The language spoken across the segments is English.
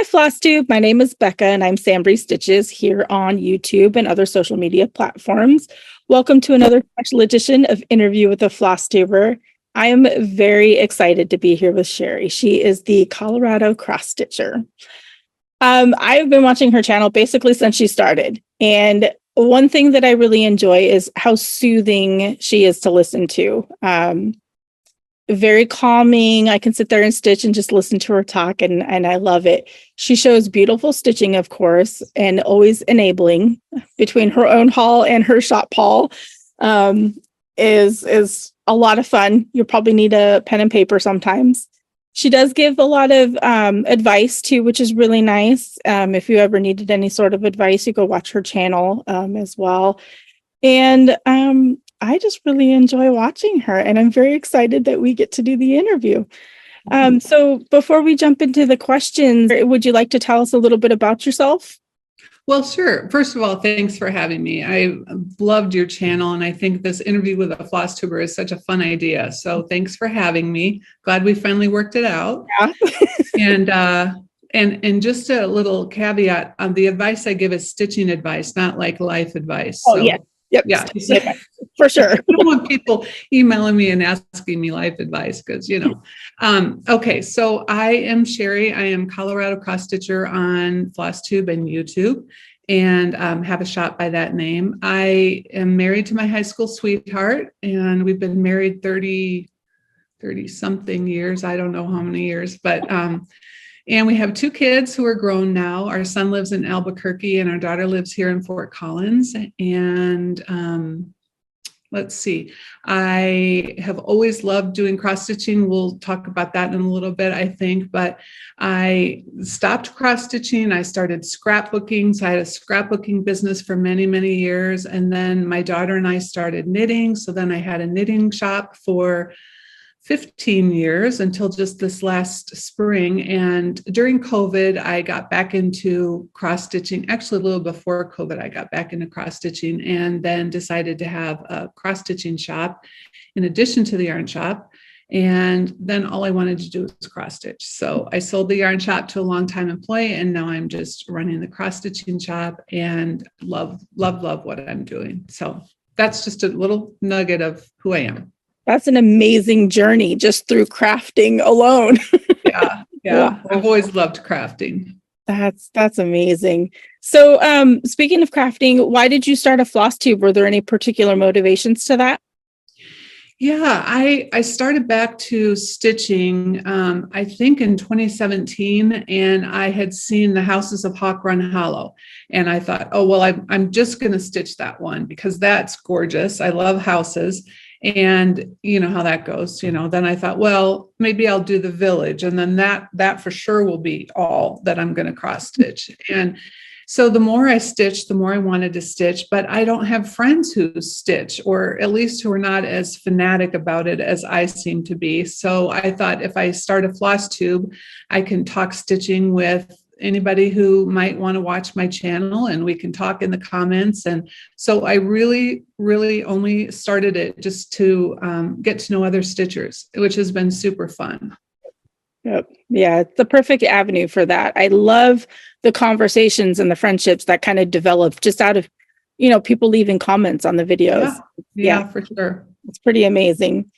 Hi, Flosstube. My name is Becca, and I'm SamBrie Stitches here on YouTube and other social media platforms. Welcome to another special edition of Interview with a Flosstuber. I am very excited to be here with Sherry. She is the Colorado cross stitcher. I've been watching her channel basically since she started, and one thing that I really enjoy is how soothing she is to listen to. Very calming. I can sit there and stitch and just listen to her talk, and I love it. She shows beautiful stitching, of course, and always enabling between her own haul and her shop haul. Is a lot of fun. You'll probably need a pen and paper sometimes. She does give a lot of advice too, which is really nice. If you ever needed any sort of advice, you go watch her channel as well. And I just really enjoy watching her, and I'm very excited that we get to do the interview. So before we jump into the questions, would you like to tell us a little bit about yourself? Well, sure. First of all, thanks for having me. I loved your channel, and I think this interview with a Flosstuber is such a fun idea. So thanks for having me. Glad we finally worked it out. Yeah. And just a little caveat, the advice I give is stitching advice, not like life advice. Oh, yeah. Yep. Yeah, for sure. I don't want people emailing me and asking me life advice because, okay. So I am Sherry. I am Colorado cross stitcher on Flosstube and YouTube, and have a shop by that name. I am married to my high school sweetheart, and we've been married 30 something years. I don't know how many years, but and we have 2 kids who are grown now. Our son lives in Albuquerque, and our daughter lives here in Fort Collins. And let's see, I have always loved doing cross stitching. We'll talk about that in a little bit, I think. But I stopped cross stitching. I started scrapbooking. So I had a scrapbooking business for many, many years. And then my daughter and I started knitting. So then I had a knitting shop for 15 years until just this last spring. And during COVID, I got back into cross stitching. Actually, a little before COVID, I got back into cross stitching, and then decided to have a cross stitching shop in addition to the yarn shop. And then all I wanted to do was cross stitch. So I sold the yarn shop to a longtime employee, and now I'm just running the cross stitching shop and love what I'm doing. So that's just a little nugget of who I am. That's an amazing journey just through crafting alone. Yeah. Wow. I've always loved crafting. That's amazing. So speaking of crafting, why did you start a Flosstube? Were there any particular motivations to that? Yeah, I started back to stitching, I think in 2017, and I had seen the Houses of Hawk Run Hollow. And I thought, oh, well, I'm just going to stitch that one because that's gorgeous. I love houses. And you know how that goes, then I thought, well, maybe I'll do the village. And then that for sure will be all that I'm going to cross stitch. And so the more I stitched, the more I wanted to stitch, but I don't have friends who stitch, or at least who are not as fanatic about it as I seem to be. So I thought if I start a Flosstube, I can talk stitching with anybody who might want to watch my channel, and we can talk in the comments. And so I really, really only started it just to get to know other stitchers, which has been super fun. Yep. Yeah, it's the perfect avenue for that. I love the conversations and the friendships that kind of develop just out of, people leaving comments on the videos. Yeah, for sure. It's pretty amazing.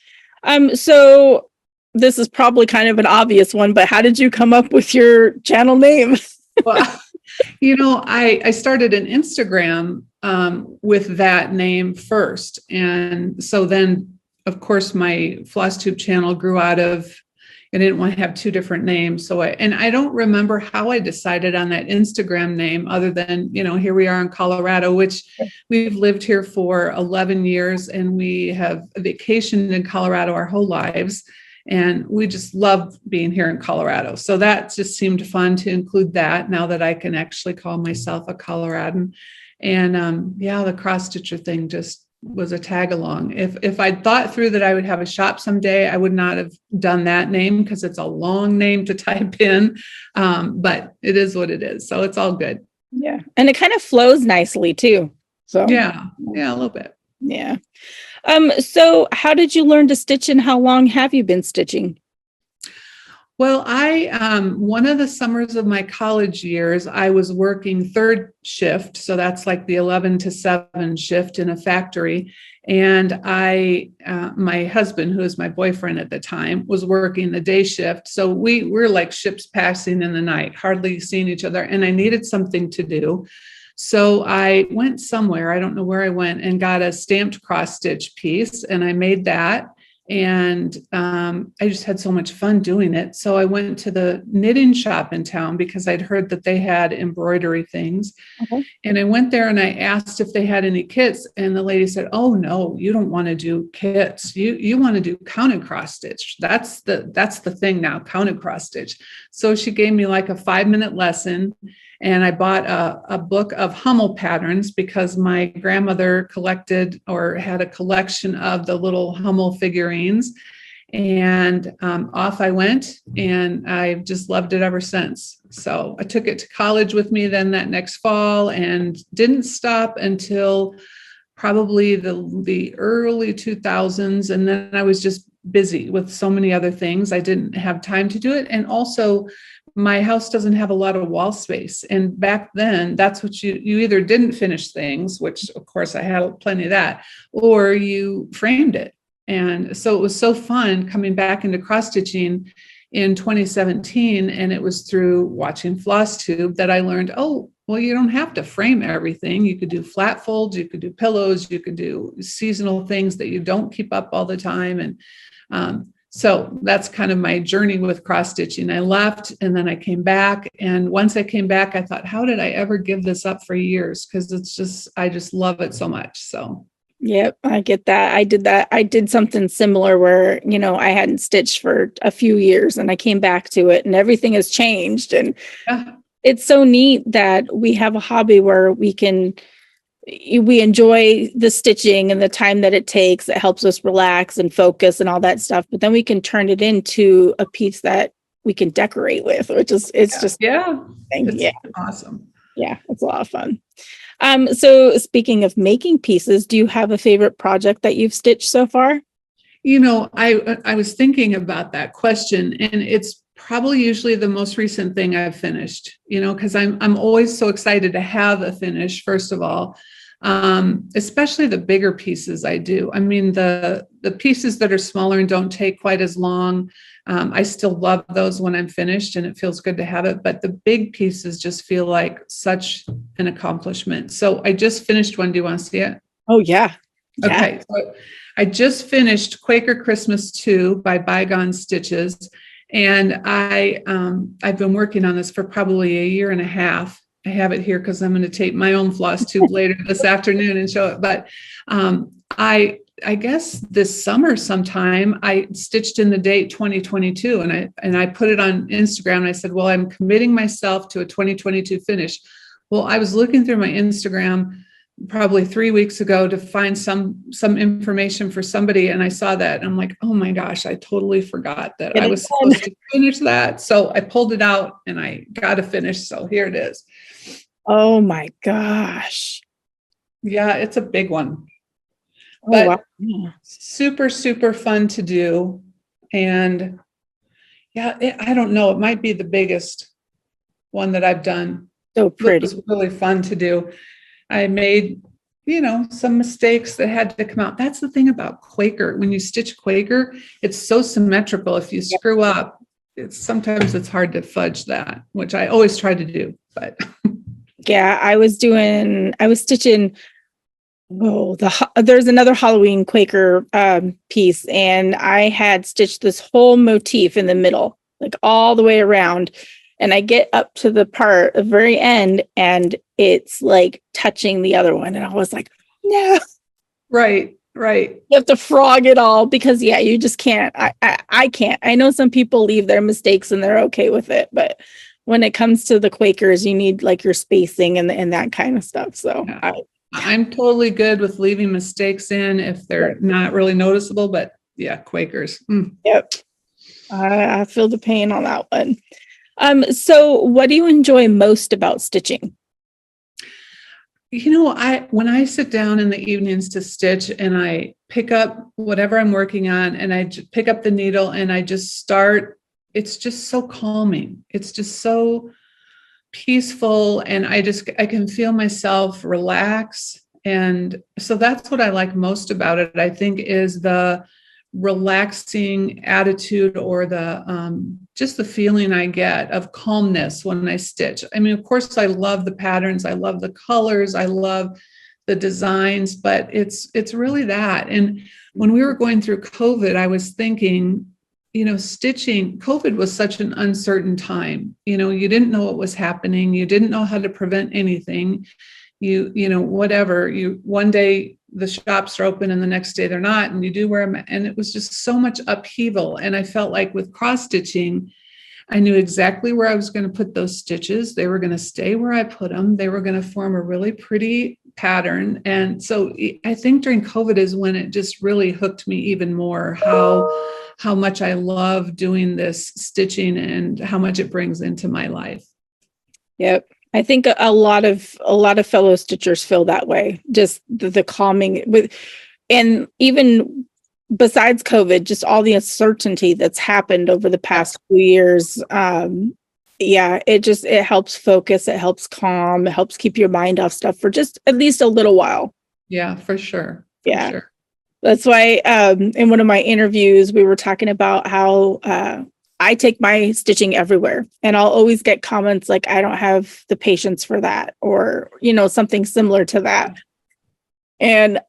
So this is probably kind of an obvious one, but how did you come up with your channel name? Well, I started an Instagram with that name first. And so then, of course, my Flosstube channel grew out of, I didn't want to have 2 different names. So I don't remember how I decided on that Instagram name other than, here we are in Colorado, which we've lived here for 11 years, and we have vacationed in Colorado our whole lives. And we just love being here in Colorado. So that just seemed fun to include that now that I can actually call myself a Coloradan. And the cross stitcher thing just was a tag along. If I'd thought through that I would have a shop someday, I would not have done that name because it's a long name to type in. But it is what it is. So it's all good. Yeah. And it kind of flows nicely too. So yeah, a little bit. Yeah. So how did you learn to stitch, and how long have you been stitching? Well, one of the summers of my college years, I was working third shift. So that's like the 11 to 7 shift in a factory. And my husband, who was my boyfriend at the time, was working the day shift. So we were like ships passing in the night, hardly seeing each other. And I needed something to do. So I went somewhere, I don't know where I went, and got a stamped cross stitch piece. And I made that. And I just had so much fun doing it. So I went to the knitting shop in town because I'd heard that they had embroidery things. Okay. And I went there and I asked if they had any kits. And the lady said, "Oh no, you don't want to do kits. You want to do counted cross stitch. That's the thing now, counted cross stitch." So she gave me like a 5-minute lesson. And I bought a book of Hummel patterns because my grandmother collected or had a collection of the little Hummel figurines. And off I went, and I've just loved it ever since. So I took it to college with me then that next fall and didn't stop until probably the early 2000s. And then I was just busy with so many other things. I didn't have time to do it. And also, my house doesn't have a lot of wall space. And back then, that's what you either didn't finish things, which of course I had plenty of that, or you framed it. And so it was so fun coming back into cross stitching in 2017. And it was through watching Flosstube that I learned, oh, well, you don't have to frame everything. You could do flat folds, you could do pillows, you could do seasonal things that you don't keep up all the time. And so that's kind of my journey with cross stitching. I left and then I came back. And once I came back, I thought, how did I ever give this up for years? Because I just love it so much. So. Yep, I get that. I did that. I did something similar where, I hadn't stitched for a few years and I came back to it and everything has changed. And it's so neat that we have a hobby where we enjoy the stitching and the time that it takes. It helps us relax and focus and all that stuff. But then we can turn it into a piece that we can decorate with, which is, it's awesome. Yeah, it's a lot of fun. So speaking of making pieces, do you have a favorite project that you've stitched so far? I was thinking about that question, and it's probably usually the most recent thing I've finished, because I'm always so excited to have a finish, first of all, especially the bigger pieces I do. I mean, the pieces that are smaller and don't take quite as long, I still love those when I'm finished and it feels good to have it. But the big pieces just feel like such an accomplishment. So I just finished one. Do you want to see it? Oh, yeah. Okay. So I just finished Quaker Christmas 2 by Bygone Stitches. And I've been working on this for probably a year and a half. I have it here because I'm going to tape my own Flosstube later this afternoon and show it. But I guess this summer sometime I stitched in the date 2022 and I put it on Instagram and I said, well, I'm committing myself to a 2022 finish. Well, I was looking through my Instagram probably 3 weeks ago to find some information for somebody. And I saw that and I'm like, oh my gosh, I totally forgot that I was supposed to finish that. So I pulled it out and I got to finish. So here it is. Oh my gosh. Yeah, it's a big one. Oh, but wow. Super, super fun to do. And yeah, I don't know. It might be the biggest one that I've done. So pretty. It was really fun to do. I made, some mistakes that had to come out. That's the thing about Quaker. When you stitch Quaker, it's so symmetrical. If you screw up, sometimes it's hard to fudge that, which I always try to do. But yeah, I was stitching. There's another Halloween Quaker piece, and I had stitched this whole motif in the middle, like all the way around. And I get up to the part, the very end, and it's like touching the other one. And I was like, no. Right. You have to frog it all because, you just can't. I can't. I know some people leave their mistakes and they're okay with it. But when it comes to the Quakers, you need like your spacing and that kind of stuff. So I'm totally good with leaving mistakes in if they're not really noticeable. But yeah, Quakers. Yep. I feel the pain on that one. So what do you enjoy most about stitching? When I sit down in the evenings to stitch and I pick up whatever I'm working on and I pick up the needle and I just start it's just so calming. It's just so peaceful. And I can feel myself relax. And so that's what I like most about it, I think, is the relaxing attitude, or the just the feeling I get of calmness when I stitch. I mean, of course, I love the patterns, I love the colors, I love the designs, but it's really that. And when we were going through COVID, I was thinking, stitching, COVID was such an uncertain time. You didn't know what was happening. You didn't know how to prevent anything. Whatever, one day the shops are open and the next day they're not, and you do wear them. And it was just so much upheaval. And I felt like with cross stitching, I knew exactly where I was going to put those stitches. They were going to stay where I put them. They were going to form a really pretty pattern. And so I think during COVID is when it just really hooked me even more, how much I love doing this stitching and how much it brings into my life. Yep. I think a lot of fellow stitchers feel that way. Just the calming with, and even besides COVID, just all the uncertainty that's happened over the past few years. It helps focus, it helps calm, it helps keep your mind off stuff for just at least a little while. Yeah, for sure. Sure. That's why in one of my interviews, we were talking about how I take my stitching everywhere, and I'll always get comments like, I don't have the patience for that, or, something similar to that. And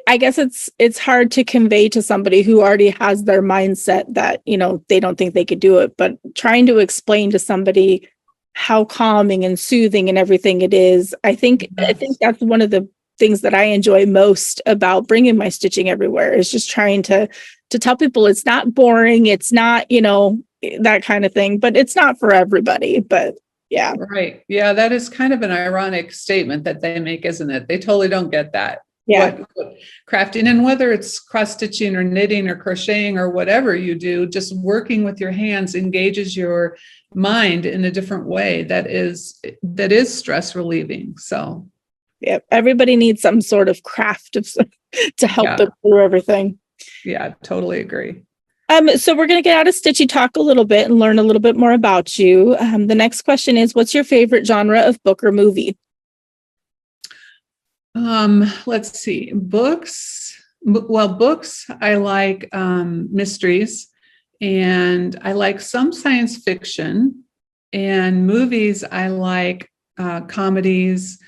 I guess it's hard to convey to somebody who already has their mindset that, they don't think they could do it, but trying to explain to somebody how calming and soothing and everything it is. I think that's one of the things that I enjoy most about bringing my stitching everywhere, is just trying to tell people it's not boring. It's not, that kind of thing, but it's not for everybody. But yeah. Right. Yeah. That is kind of an ironic statement that they make, isn't it? They totally don't get that. Yeah. What crafting, and whether it's cross stitching or knitting or crocheting or whatever you do, just working with your hands engages your mind in a different way that is stress relieving. So yeah, everybody needs some sort of craft to help them through everything. Yeah, totally agree. So we're going to get out of stitchy talk a little bit and learn a little bit more about you. The next question is, what's your favorite genre of book or movie? Let's see. Books. Well, books, I like mysteries, and I like some science fiction, and movies, I like comedies,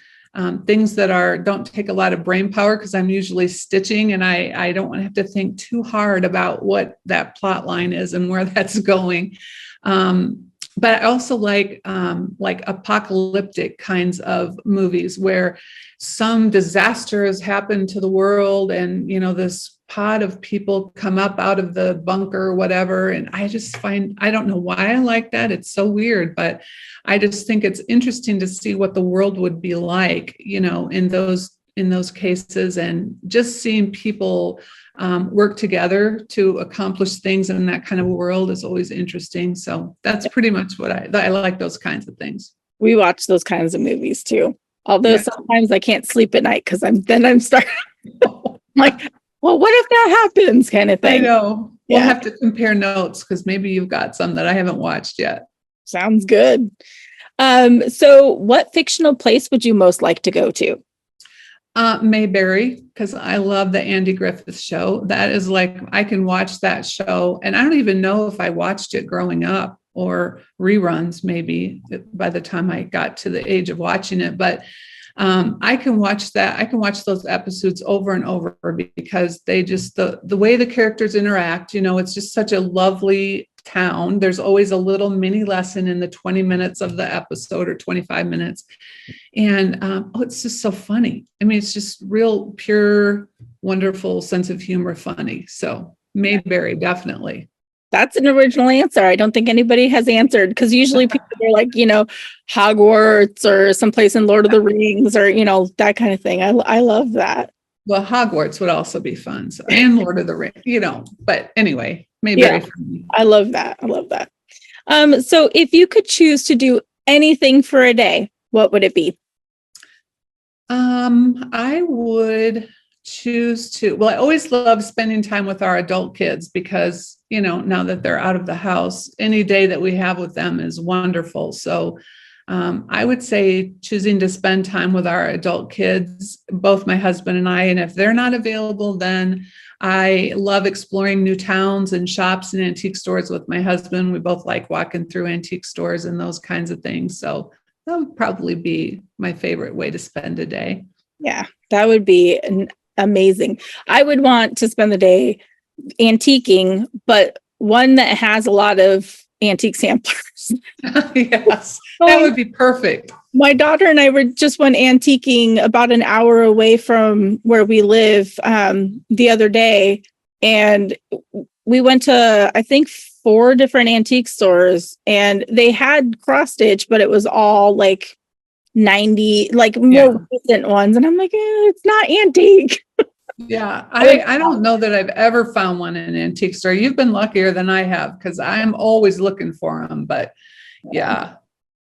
things that don't take a lot of brain power, because I'm usually stitching and I don't want to have to think too hard about what that plot line is and where that's going. But I also like apocalyptic kinds of movies where some disaster has happened to the world, and this pod of people come up out of the bunker or whatever. And I don't know why I like that. It's so weird, but I just think it's interesting to see what the world would be like, in those cases, and just seeing people work together to accomplish things in that kind of a world is always interesting. So that's pretty much what I like, those kinds of things. We watch those kinds of movies too. Although sometimes I can't sleep at night because I'm starting like, well, what if that happens, kind of thing. I know. We'll have to compare notes, because maybe you've got some that I haven't watched yet. Sounds good. So what fictional place would you most like to go to? Mayberry, because I love the Andy Griffith Show. That is like, I can watch that show, and I don't even know if I watched it growing up, or reruns maybe by the time I got to the age of watching it. But I can watch that. I can watch those episodes over and over, because they just, the way the characters interact, it's just such a lovely town. There's always a little mini lesson in the 20 minutes of the episode, or 25 minutes. And it's just so funny. I mean, it's just real, pure, wonderful sense of humor, funny. So Mayberry, definitely. That's an original answer. I don't think anybody has answered, because usually people are like, Hogwarts or someplace in Lord of the Rings, or, that kind of thing. I love that. Well, Hogwarts would also be fun. So, and Lord of the Rings, but anyway, Mayberry for me. I love that. So if you could choose to do anything for a day, what would it be? I would I always love spending time with our adult kids because, now that they're out of the house, any day that we have with them is wonderful. So I would say choosing to spend time with our adult kids, both my husband and I, and if they're not available, then I love exploring new towns and shops and antique stores with my husband. We both like walking through antique stores and those kinds of things. So that would probably be my favorite way to spend a day. Yeah, that would be amazing. I would want to spend the day antiquing, but one that has a lot of antique samplers. Yes, that would be perfect. My daughter and I went antiquing about an hour away from where we live the other day. And we went to, I think, 4 different antique stores, and they had cross stitch, but it was all like 90, like more recent ones. And I'm like, it's not antique. Yeah, I don't know that I've ever found one in an antique store. You've been luckier than I have because I'm always looking for them. But yeah,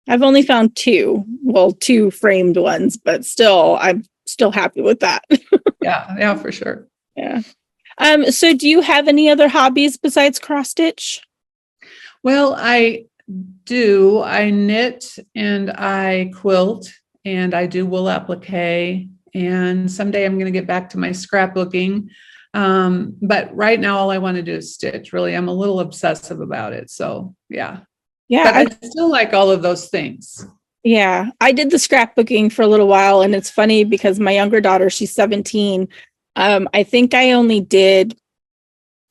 I've only found 2 framed ones, but still, I'm still happy with that. Yeah, for sure. Yeah. So do you have any other hobbies besides cross stitch? Well, I do. I knit and I quilt and I do wool applique. And someday I'm going to get back to my scrapbooking. But right now, all I want to do is stitch. Really, I'm a little obsessive about it. So, yeah. Yeah. But I still like all of those things. Yeah. I did the scrapbooking for a little while. And it's funny because my younger daughter, she's 17. I think I only did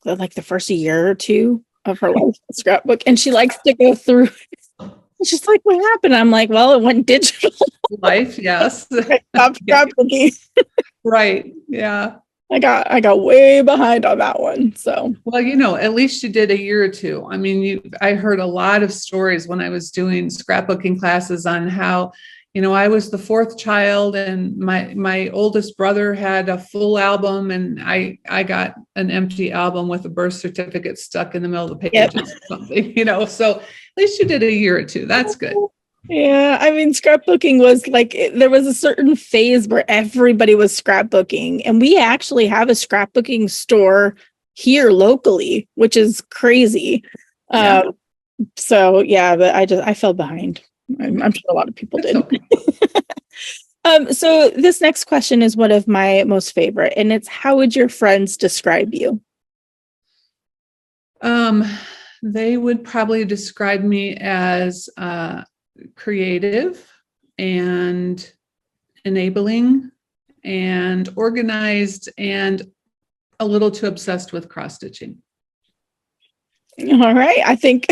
like the first year or 2 of her life scrapbook. And she likes to go through. She's like, what happened? I'm like, well, it went digital. Life, yes. Scrapbooking. Right. Yeah. I got way behind on that one. So, well, at least you did a year or 2. I mean, I heard a lot of stories when I was doing scrapbooking classes on how, I was the 4th child and my oldest brother had a full album and I got an empty album with a birth certificate stuck in the middle of the pages or something, so at least you did a year or 2. That's good. Yeah, I mean, scrapbooking was like, there was a certain phase where everybody was scrapbooking, and we actually have a scrapbooking store here locally, which is crazy. Yeah. So yeah, but I fell behind. I'm sure a lot of people did. Okay. So this next question is one of my most favorite, and it's, how would your friends describe you? They would probably describe me as creative and enabling and organized and a little too obsessed with cross stitching. All right. I think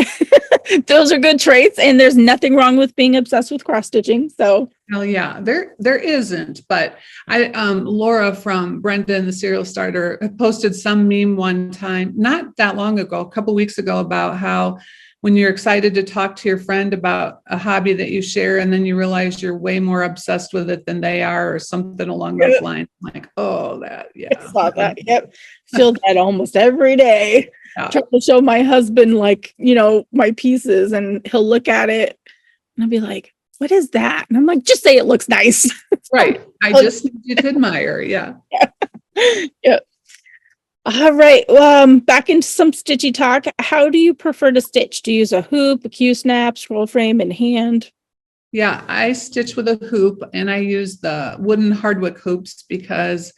those are good traits, and there's nothing wrong with being obsessed with cross stitching. So, well, yeah, there isn't. But Laura from Brenda and the Serial Starter posted some meme one time, not that long ago, a couple weeks ago, about how when you're excited to talk to your friend about a hobby that you share, and then you realize you're way more obsessed with it than they are, or something along those lines. I'm like, oh, that, yeah. I saw that. Yep. Feel that almost every day. Yeah. Trying to show my husband, like, my pieces, and he'll look at it and I'll be like, what is that? And I'm like, just say it looks nice. Right. I just need you to admire. Yeah. Yeah. All right. Back into some stitchy talk. How do you prefer to stitch? Do you use a hoop, a Q-snap, scroll frame, and hand? Yeah, I stitch with a hoop, and I use the wooden hardwick hoops because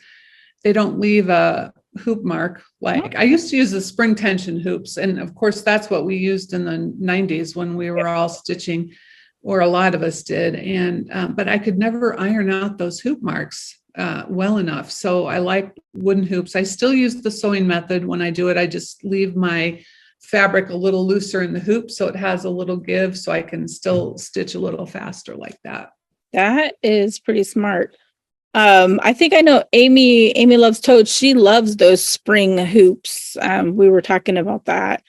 they don't leave a hoop mark. Like I used to use the spring tension hoops. And of course, that's what we used in the 90s when we were all stitching, or a lot of us did. And, but I could never iron out those hoop marks well enough. So I like wooden hoops. I still use the sewing method when I do it. I just leave my fabric a little looser in the hoop so it has a little give, so I can still stitch a little faster like that. That is pretty smart. I think I know Amy Loves Toads. She loves those spring hoops. We were talking about that.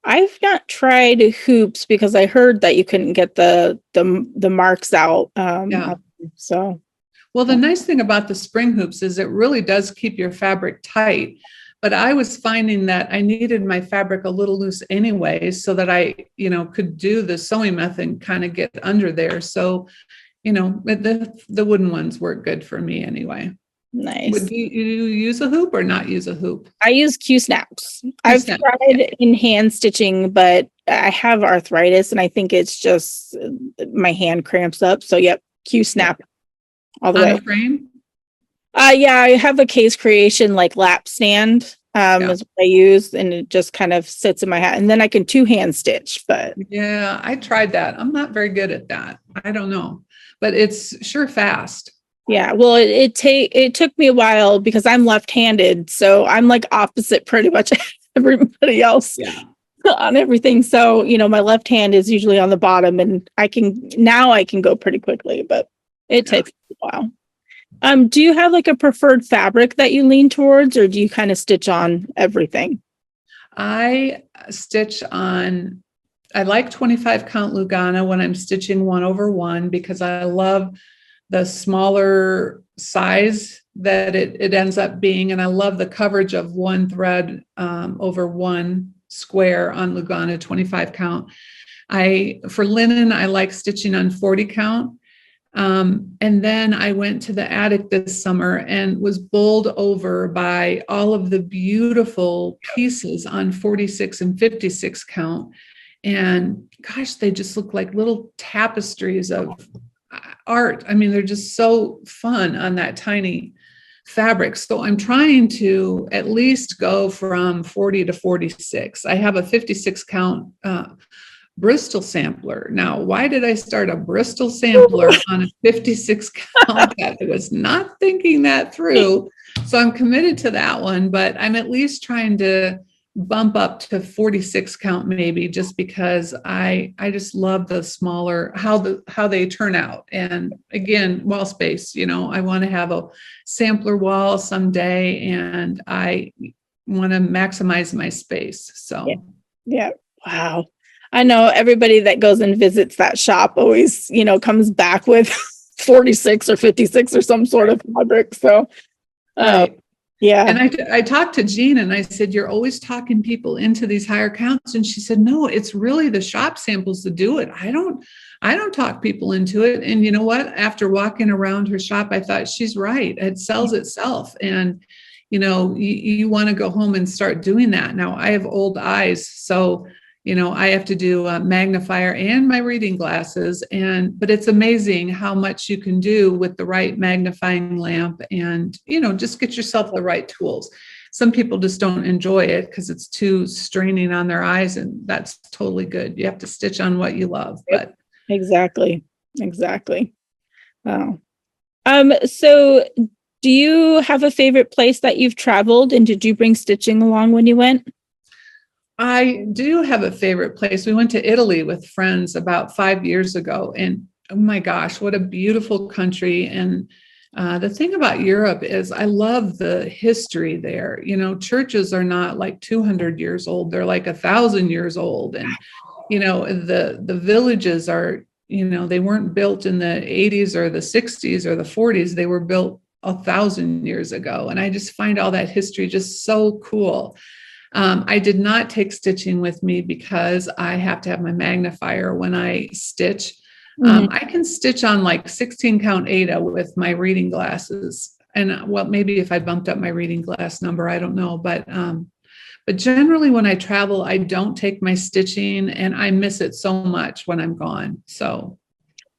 I've not tried hoops because I heard that you couldn't get the marks out. So, well, the nice thing about the spring hoops is it really does keep your fabric tight. But I was finding that I needed my fabric a little loose anyway, so that I, could do the sewing method and kind of get under there. So, the wooden ones work good for me anyway. Nice. Do you use a hoop or not use a hoop? I use Q-snaps. I've tried in hand stitching, but I have arthritis and I think it's just my hand cramps up. So yep, Q-snap all the way. On a frame? Yeah, I have a Case Creation like lap stand is what I use, and it just kind of sits in my hat. And then I can 2-hand stitch, but yeah, I tried that. I'm not very good at that. I don't know, but it's sure fast. Yeah, well, it took me a while because I'm left-handed, so I'm like opposite pretty much everybody else on everything. So, my left hand is usually on the bottom, and I can go pretty quickly, but it takes a while. Do you have like a preferred fabric that you lean towards, or do you kind of stitch on everything? I like 25 count Lugana when I'm stitching 1/1 because I love the smaller size that it ends up being. And I love the coverage of one thread over one square on Lugana 25 count. For linen, I like stitching on 40 count. And then I went to the attic this summer and was bowled over by all of the beautiful pieces on 46 and 56 count. And gosh, they just look like little tapestries of art. I mean, they're just so fun on that tiny fabric. So I'm trying to at least go from 40 to 46. I have a 56 count Bristol sampler. Now, why did I start a Bristol sampler on a 56 count? I was not thinking that through. So I'm committed to that one, but I'm at least trying to bump up to 46 count maybe, just because I just love the smaller, how they turn out. And again, wall space, I want to have a sampler wall someday, and I want to maximize my space. So yeah. Wow. I know everybody that goes and visits that shop always, comes back with 46 or 56 or some sort of fabric. So, yeah. And I talked to Jean and I said, you're always talking people into these higher counts. And she said, no, it's really the shop samples that do it. I don't talk people into it. And you know what? After walking around her shop, I thought she's right. It sells itself. And, you want to go home and start doing that. Now I have old eyes. So I have to do a magnifier and my reading glasses, but it's amazing how much you can do with the right magnifying lamp and, just get yourself the right tools. Some people just don't enjoy it because it's too straining on their eyes, and that's totally good. You have to stitch on what you love. But Exactly. Wow. So do you have a favorite place that you've traveled, and did you bring stitching along when you went? I do have a favorite place. We went to Italy with friends about 5 years ago, and oh my gosh, what a beautiful country. And the thing about Europe is I love the history there. Churches are not like 200 years old. They're like 1,000 years old. And, the villages are, they weren't built in the 80s or the 60s or the 40s. They were built 1,000 years ago. And I just find all that history just so cool. I did not take stitching with me because I have to have my magnifier when I stitch. I can stitch on like 16 count Aida with my reading glasses. And maybe if I bumped up my reading glass number, I don't know. But generally when I travel, I don't take my stitching, and I miss it so much when I'm gone. So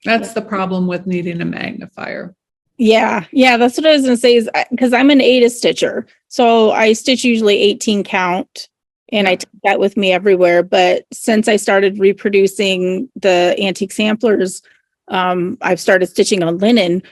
that's the problem with needing a magnifier. Yeah, that's what I was going to say, is because I'm an Aida stitcher. So I stitch usually 18 count, and I take that with me everywhere. But since I started reproducing the antique samplers, I've started stitching on linen.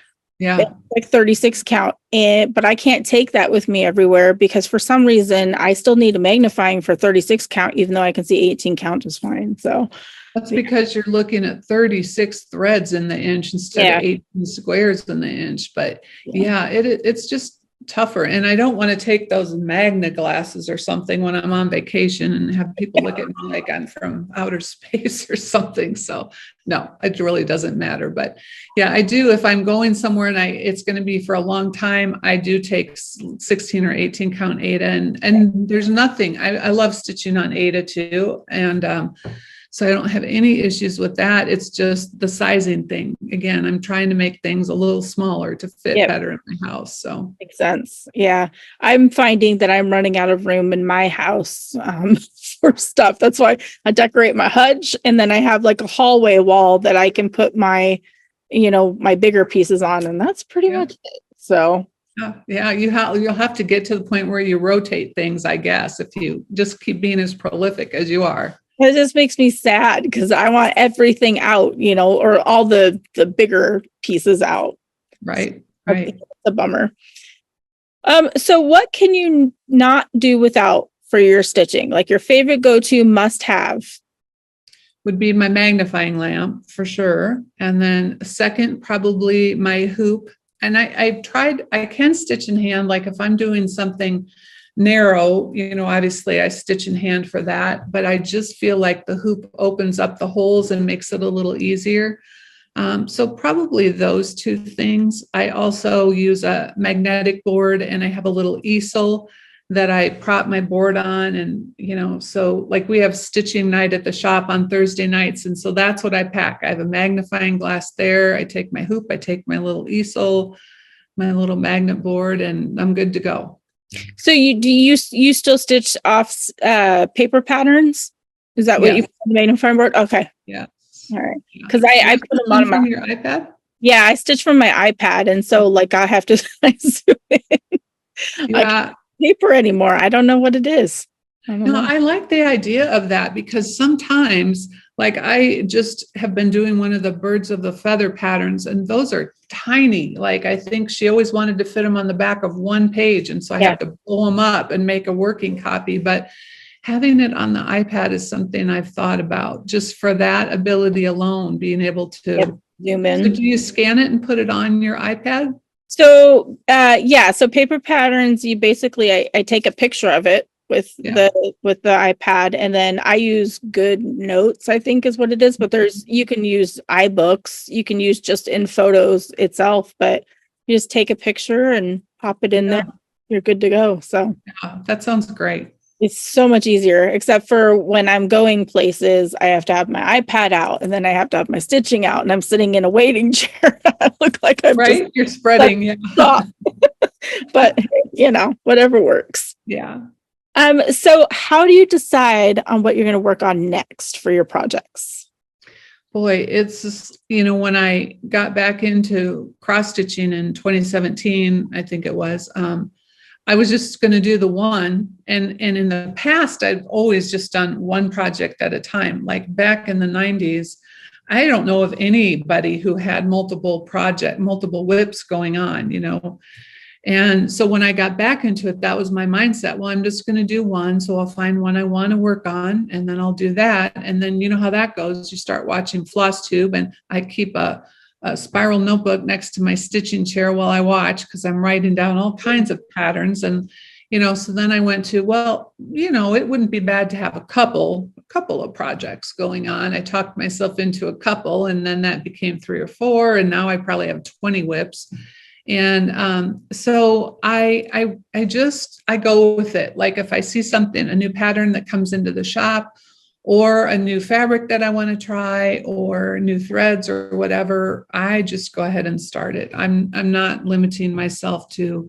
Yeah, like 36 count. But I can't take that with me everywhere because for some reason I still need a magnifying for 36 count, even though I can see 18 count is fine. So that's because you're looking at 36 threads in the inch instead of 18 squares in the inch. But it's just tougher. And I don't want to take those magna glasses or something when I'm on vacation and have people look at me like I'm from outer space or something. So no, it really doesn't matter. But yeah, I do. If I'm going somewhere and it's going to be for a long time, I do take 16 or 18 count Aida. And there's nothing. I love stitching on Aida too. And So I don't have any issues with that. It's just the sizing thing. Again, I'm trying to make things a little smaller to fit better in my house. So makes sense. Yeah. I'm finding that I'm running out of room in my house for stuff. That's why I decorate my hutch, and then I have like a hallway wall that I can put my, my bigger pieces on, and that's pretty much it. So yeah, you'll have to get to the point where you rotate things, I guess, if you just keep being as prolific as you are. it just makes me sad because I want everything out, or all the bigger pieces out. Right. It's a bummer. So what can you not do without for your stitching? Like your favorite go-to must-have? Would be my magnifying lamp for sure. And then second, probably my hoop. And I can stitch in hand. Like if I'm doing something narrow, obviously I stitch in hand for that, but I just feel like the hoop opens up the holes and makes it a little easier. So probably those two things. I also use a magnetic board, and I have a little easel that I prop my board on. And, so like we have stitching night at the shop on Thursday nights. And so that's what I pack. I have a magnifying glass there. I take my hoop, I take my little easel, my little magnet board, and I'm good to go. So you still stitch off paper patterns? Is that what you put on the magnifying board? Okay. Yeah. All right. Because I put them on from your iPad. Yeah, I stitch from my iPad, and so like I have to zoom in. Yeah. Paper anymore. I don't know what it is. I like the idea of that, because sometimes, like I just have been doing one of the birds of the feather patterns, and those are tiny. Like I think she always wanted to fit them on the back of one page, and so I have to blow them up and make a working copy. But having it on the iPad is something I've thought about, just for that ability alone, being able to zoom in. So do you scan it and put it on your iPad? So so paper patterns, you basically I take a picture of it with the iPad, and then I use Good Notes, I think is what it is, but you can use iBooks, you can use just in Photos itself, but you just take a picture and pop it in there, you're good to go. So that sounds great. It's so much easier, except for when I'm going places, I have to have my iPad out, and then I have to have my stitching out, and I'm sitting in a waiting chair. I look like I'm you're spreading. But whatever works. Yeah. So how do you decide on what you're going to work on next for your projects? Boy, it's just, when I got back into cross stitching in 2017, I think it was, I was just going to do the one. And in the past, I've always just done one project at a time. Like back in the 90s, I don't know of anybody who had multiple whips going on, And so when I got back into it, that was my mindset. Well, I'm just going to do one. So I'll find one I want to work on, and then I'll do that. And then you know how that goes. You start watching Flosstube, and I keep a spiral notebook next to my stitching chair while I watch, because I'm writing down all kinds of patterns. And, so then I went to, it wouldn't be bad to have a couple of projects going on. I talked myself into a couple, and then that became 3 or 4. And now I probably have 20 whips. And so I go with it. Like if I see something, a new pattern that comes into the shop, or a new fabric that I want to try, or new threads or whatever, I just go ahead and start it. I'm not limiting myself to,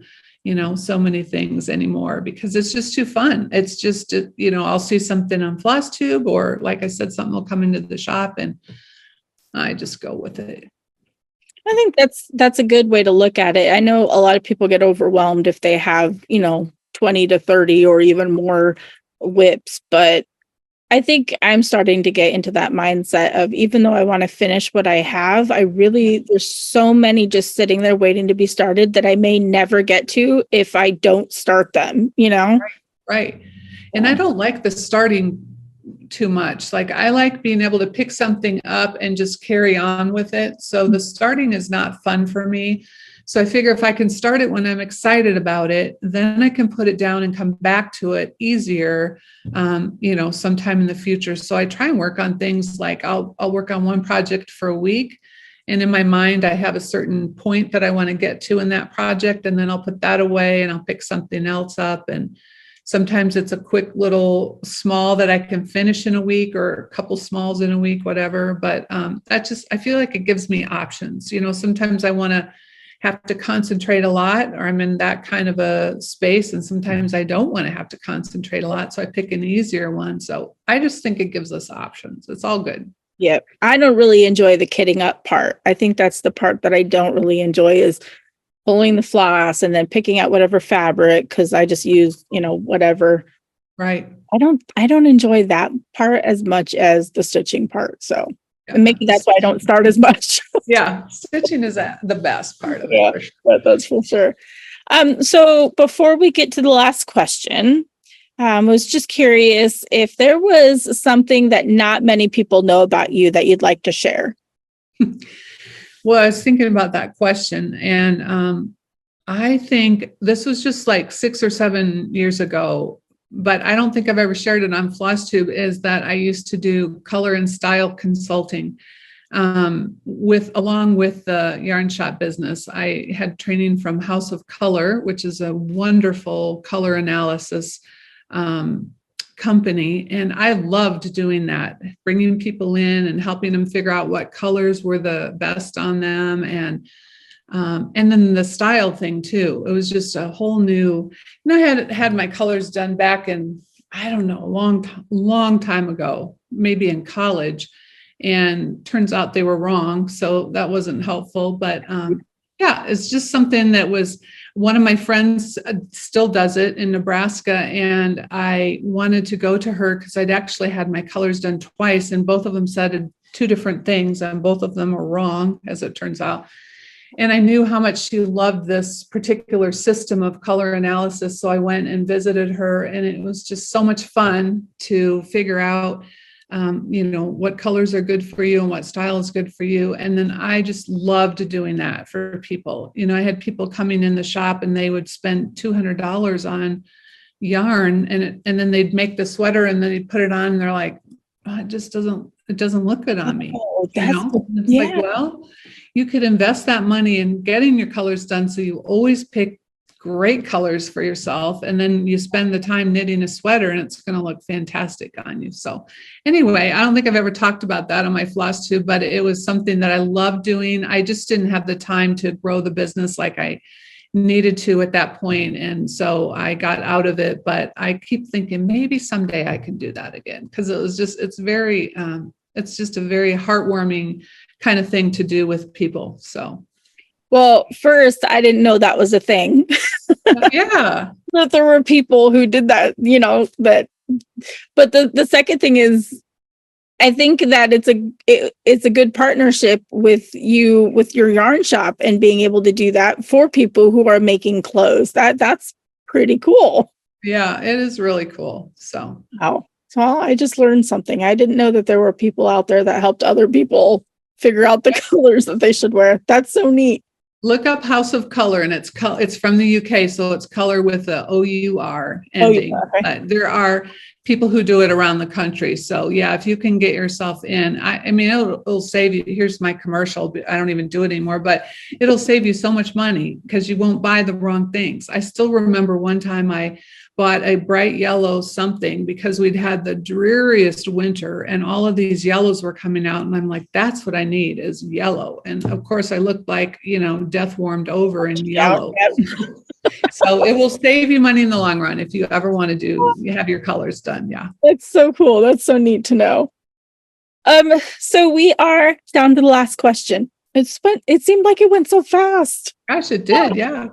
so many things anymore, because it's just too fun. It's just, I'll see something on Flosstube, or like I said, something will come into the shop, and I just go with it. I think that's a good way to look at it. I know a lot of people get overwhelmed if they have, 20 to 30 or even more whips, but I think I'm starting to get into that mindset of, even though I want to finish what I have, there's so many just sitting there waiting to be started that I may never get to if I don't start them, Right. And I don't like the starting too much. Like I like being able to pick something up and just carry on with it. So the starting is not fun for me. So I figure if I can start it when I'm excited about it, then I can put it down and come back to it easier, sometime in the future. So I try and work on things like I'll work on one project for a week. And in my mind, I have a certain point that I want to get to in that project. And then I'll put that away, and I'll pick something else up. And Sometimes it's a quick little small that I can finish in a week, or a couple smalls in a week, whatever. But I feel like it gives me options. Sometimes I want to have to concentrate a lot, or I'm in that kind of a space. And sometimes I don't want to have to concentrate a lot. So I pick an easier one. So I just think it gives us options. It's all good. Yeah. I don't really enjoy the kitting up part. I think that's the part that I don't really enjoy, is pulling the floss and then picking out whatever fabric, because I just use, whatever. Right. I don't enjoy that part as much as the stitching part. So and maybe that's why I don't start as much. Yeah. Stitching is the best part of it. For sure. That's for sure. So before we get to the last question, I was just curious if there was something that not many people know about you that you'd like to share. Well, I was thinking about that question, and I think this was just like 6 or 7 years ago, but I don't think I've ever shared it on Flosstube, is that I used to do color and style consulting along with the yarn shop business. I had training from House of Color, which is a wonderful color analysis company. And I loved doing that, bringing people in and helping them figure out what colors were the best on them. And then the style thing too. It was just a whole new, I had my colors done back in, I don't know, a long time ago, maybe in college, and turns out they were wrong. So that wasn't helpful, but it's just something that was, one of my friends still does it in Nebraska. And I wanted to go to her because I'd actually had my colors done twice, and both of them said 2 different things, and both of them were wrong, as it turns out. And I knew how much she loved this particular system of color analysis. So I went and visited her, and it was just so much fun to figure out, what colors are good for you and what style is good for you. And then I just loved doing that for people. I had people coming in the shop and they would spend $200 on yarn, and then they'd make the sweater and then they'd put it on and they're like, oh, it doesn't look good on me. It's like, well, you could invest that money in getting your colors done, so you always pick great colors for yourself, and then you spend the time knitting a sweater and it's going to look fantastic on you. So anyway, I don't think I've ever talked about that on my Flosstube, but it was something that I loved doing. I just didn't have the time to grow the business like I needed to at that point. And so I got out of it, but I keep thinking maybe someday I can do that again, because it's just a very heartwarming kind of thing to do with people. So. Well, first, I didn't know that was a thing. Yeah. That there were people who did that, but the second thing is, I think that it's a good partnership with your yarn shop, and being able to do that for people who are making clothes. That's pretty cool. Yeah, it is really cool. So. Wow. So I just learned something. I didn't know that there were people out there that helped other people figure out the colors that they should wear. That's so neat. Look up House of Color, and it's from the UK, so it's color with the OUR ending. Okay. There are people who do it around the country. So yeah, if you can get yourself in, I mean, it'll save you. Here's my commercial. I don't even do it anymore, but it'll save you so much money because you won't buy the wrong things. I still remember one time I bought a bright yellow something because we'd had the dreariest winter and all of these yellows were coming out. And I'm like, that's what I need is yellow. And of course I looked like, death warmed over in yellow. Yeah. So it will save you money in the long run if you ever want to have your colors done. Yeah. That's so cool. That's so neat to know. So we are down to the last question. It seemed like it went so fast. Gosh, it did. Yeah.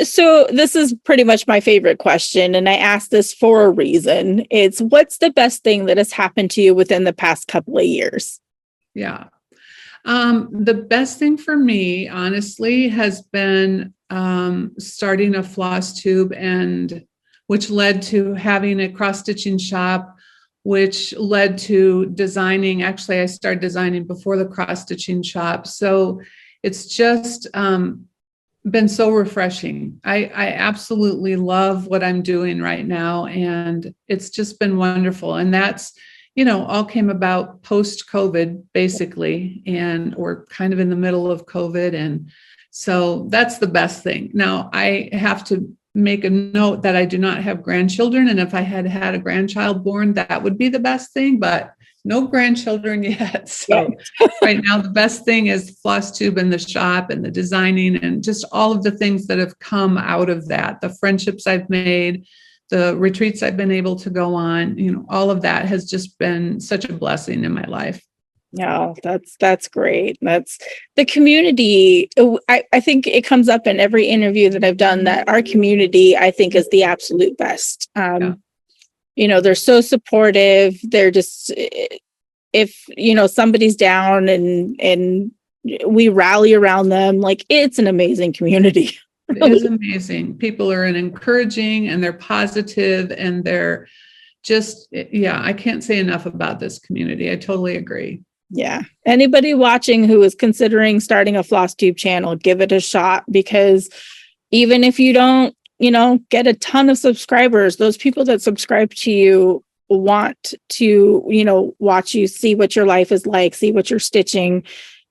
So this is pretty much my favorite question, and I asked this for a reason. It's, what's the best thing that has happened to you within the past couple of years? Yeah. The best thing for me, honestly, has been starting a Flosstube, and which led to having a cross-stitching shop, which led to designing. Actually, I started designing before the cross-stitching shop. So it's just been so refreshing. I absolutely love what I'm doing right now, and it's just been wonderful. And that's, all came about post-COVID, basically, and we're kind of in the middle of COVID. And so that's the best thing. Now, I have to make a note that I do not have grandchildren. And if I had had a grandchild born, that would be the best thing, but no grandchildren yet. So right now, the best thing is Flosstube and the shop and the designing and just all of the things that have come out of that, the friendships I've made, the retreats I've been able to go on, all of that has just been such a blessing in my life. Yeah, that's great. That's the community. I think it comes up in every interview that I've done that our community, I think, is the absolute best. They're so supportive. They're just, if, somebody's down and we rally around them, like, it's an amazing community. It is amazing. People are encouraging and they're positive and they're just, I can't say enough about this community. I totally agree. Yeah. Anybody watching who is considering starting a Flosstube channel, give it a shot, because even if you don't, get a ton of subscribers, those people that subscribe to you want to, watch you, see what your life is like, see what you're stitching,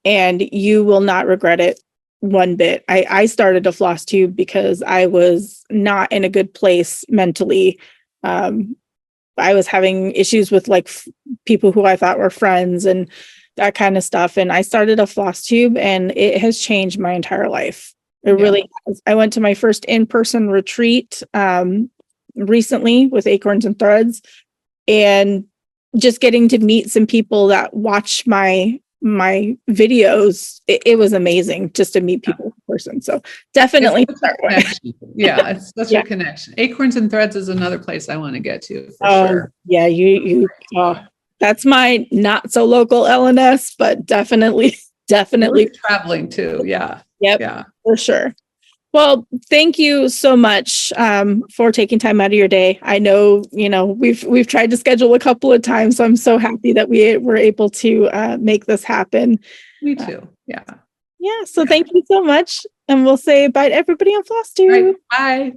and you will not regret it one bit. I started a Flosstube because I was not in a good place mentally. I was having issues with people who I thought were friends and that kind of stuff. And I started a Flosstube and it has changed my entire life. It really has. I went to my first in-person retreat recently with Acorns and Threads, and just getting to meet some people that watch my videos, it was amazing just to meet people in person. So definitely start with. It's such a connection. Acorns and Threads is another place I want to get to for sure. Yeah, you that's my not so local LNS, but definitely traveling too. Yeah. Yep. Yeah, for sure. Well, thank you so much for taking time out of your day. I know, we've tried to schedule a couple of times, so I'm so happy that we were able to make this happen. Me too. Yeah. So thank you so much. And we'll say bye to everybody on Flosstube. Bye.